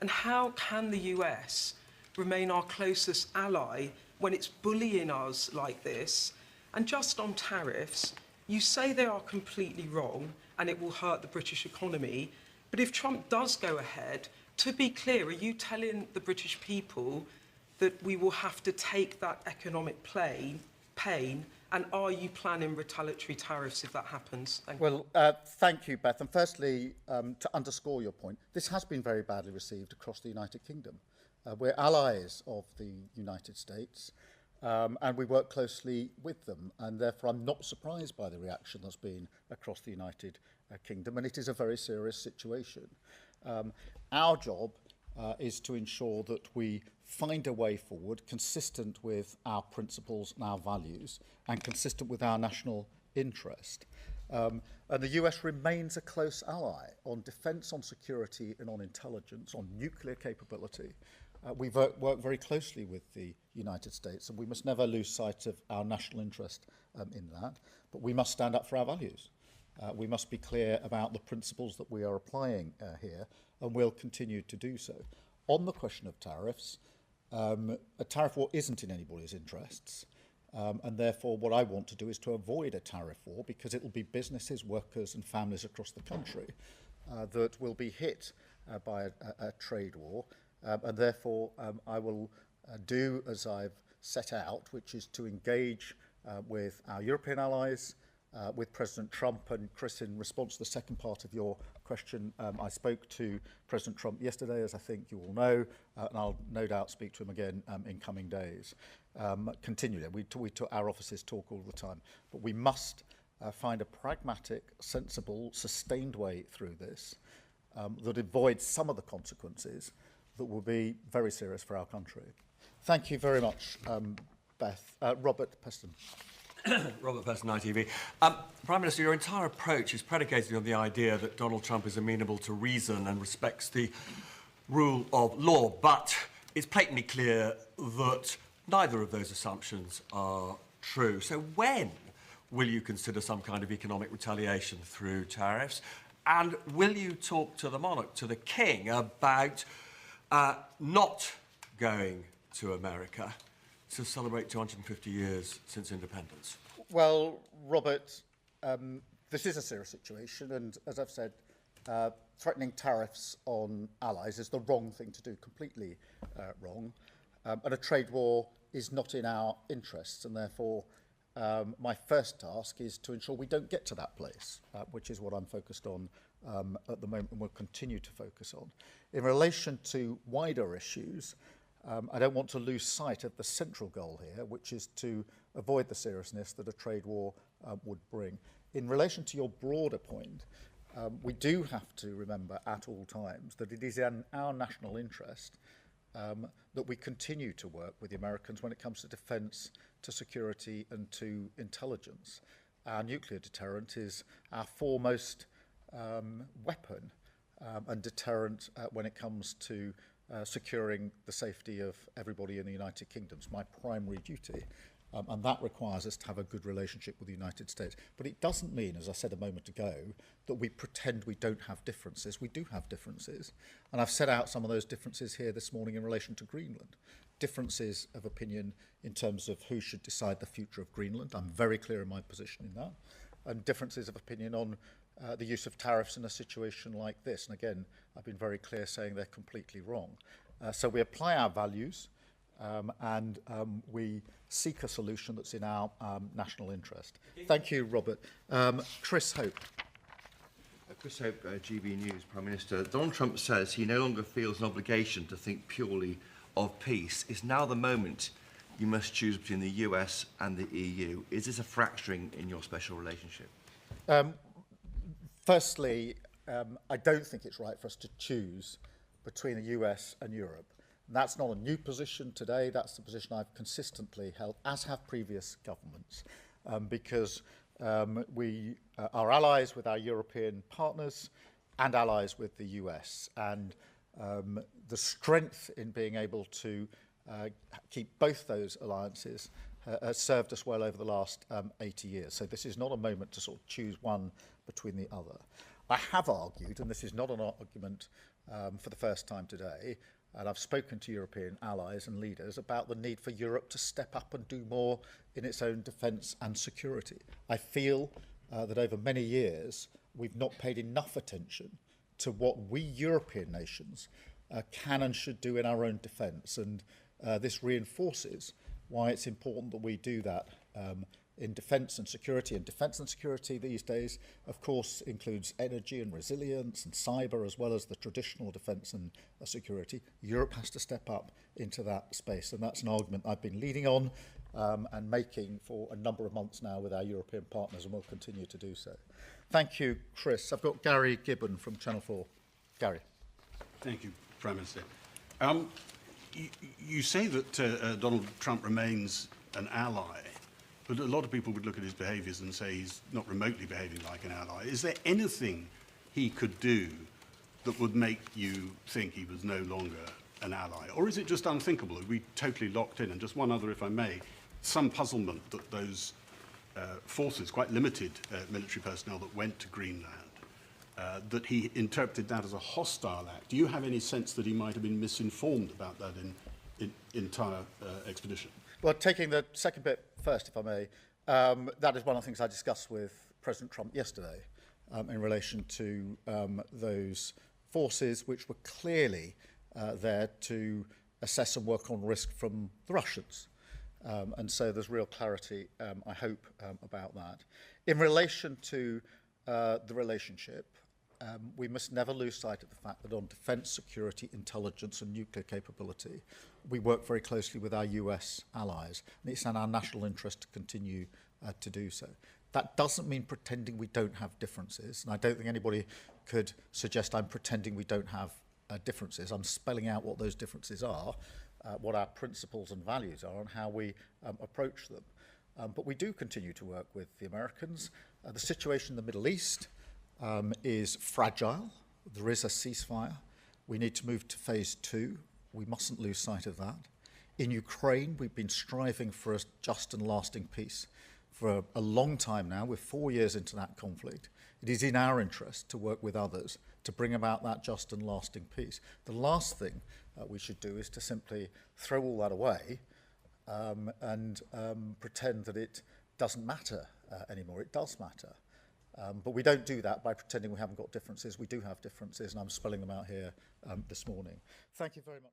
And how can the US remain our closest ally when it's bullying us like this? And just on tariffs, you say they are completely wrong and it will hurt the British economy. But if Trump does go ahead, to be clear, are you telling the British people that we will have to take that economic pain? And are you planning retaliatory tariffs if that happens? Thank you, Beth. And firstly, to underscore your point, this has been very badly received across the United Kingdom. We're allies of the United States, and we work closely with them. And therefore, I'm not surprised by the reaction that's been across the United Kingdom. And it is a very serious situation. Our job is to ensure that we find a way forward consistent with our principles and our values and consistent with our national interest. And the US remains a close ally on defence, on security and on intelligence, on nuclear capability. We work very closely with the United States, and we must never lose sight of our national interest in that. But we must stand up for our values. We must be clear about the principles that we are applying here, and we'll continue to do so. On the question of tariffs, a tariff war isn't in anybody's interests, and therefore what I want to do is to avoid a tariff war, because it will be businesses, workers and families across the country that will be hit by a trade war, and therefore I will do as I've set out, which is to engage with our European allies, with President Trump. And Chris, in response to the second part of your question, I spoke to President Trump yesterday, as I think you all know, and I'll no doubt speak to him again in coming days. Continually, our offices talk all the time, but we must find a pragmatic, sensible, sustained way through this that avoids some of the consequences that will be very serious for our country. Thank you very much, Beth. Robert Peston. Robert Peston, ITV. Prime Minister, your entire approach is predicated on the idea that Donald Trump is amenable to reason and respects the rule of law, but it's patently clear that neither of those assumptions are true. So when will you consider some kind of economic retaliation through tariffs? And will you talk to the monarch, to the king, about not going to America to celebrate 250 years since independence? Well, Robert, this is a serious situation, and as I've said, threatening tariffs on allies is the wrong thing to do, completely wrong. And a trade war is not in our interests, and therefore my first task is to ensure we don't get to that place, which is what I'm focused on at the moment and will continue to focus on. In relation to wider issues, I don't want to lose sight of the central goal here, which is to avoid the seriousness that a trade war would bring. In relation to your broader point, we do have to remember at all times that it is in our national interest that we continue to work with the Americans when it comes to defence, to security and to intelligence. Our nuclear deterrent is our foremost weapon and deterrent when it comes to securing the safety of everybody in the United Kingdom. It's my primary duty, and that requires us to have a good relationship with the United States. But it doesn't mean, as I said a moment ago, that we pretend we don't have differences. We do have differences, and I've set out some of those differences here this morning in relation to Greenland. Differences of opinion in terms of who should decide the future of Greenland. I'm very clear in my position in that. And differences of opinion on the use of tariffs in a situation like this. And again, I've been very clear saying they're completely wrong. So we apply our values and we seek a solution that's in our national interest. Thank you, Robert. Chris Hope. Chris Hope, GB News, Prime Minister. Donald Trump says he no longer feels an obligation to think purely of peace. Is now the moment you must choose between the US and the EU? Is this a fracturing in your special relationship? Firstly, I don't think it's right for us to choose between the US and Europe. And that's not a new position today. That's the position I've consistently held, as have previous governments, because we are allies with our European partners and allies with the US. And the strength in being able to keep both those alliances has served us well over the last 80 years. So this is not a moment to sort of choose one between the other. I have argued, and this is not an argument for the first time today, and I've spoken to European allies and leaders about the need for Europe to step up and do more in its own defence and security. I feel that over many years we've not paid enough attention to what we European nations can and should do in our own defence, and this reinforces why it's important that we do that in defence and security. And defence and security these days, of course, includes energy and resilience and cyber, as well as the traditional defence and security. Europe has to step up into that space, and that's an argument I've been leading on and making for a number of months now with our European partners, and will continue to do so. Thank you, Chris. I've got Gary Gibbon from Channel 4. Gary. Thank you, Prime Minister. You say that Donald Trump remains an ally, but a lot of people would look at his behaviours and say he's not remotely behaving like an ally. Is there anything he could do that would make you think he was no longer an ally? Or is it just unthinkable? Are we totally locked in? And just one other, if I may, some puzzlement that those forces, quite limited military personnel that went to Greenland, that he interpreted that as a hostile act. Do you have any sense that he might have been misinformed about that in entire expedition? Well, taking the second bit first, if I may, that is one of the things I discussed with President Trump yesterday in relation to those forces which were clearly there to assess and work on risk from the Russians. And so there's real clarity, I hope, about that. In relation to the relationship, we must never lose sight of the fact that on defence, security, intelligence and nuclear capability, we work very closely with our US allies, and it's in our national interest to continue to do so. That doesn't mean pretending we don't have differences, and I don't think anybody could suggest I'm pretending we don't have differences. I'm spelling out what those differences are, what our principles and values are, and how we approach them. But we do continue to work with the Americans. The situation in the Middle East is fragile. There is a ceasefire. We need to move to phase 2. We mustn't lose sight of that. In Ukraine, we've been striving for a just and lasting peace for a long time now. We're 4 years into that conflict. It is in our interest to work with others to bring about that just and lasting peace. The last thing we should do is to simply throw all that away and pretend that it doesn't matter anymore. It does matter. But we don't do that by pretending we haven't got differences. We do have differences, and I'm spelling them out here this morning. Thank you very much.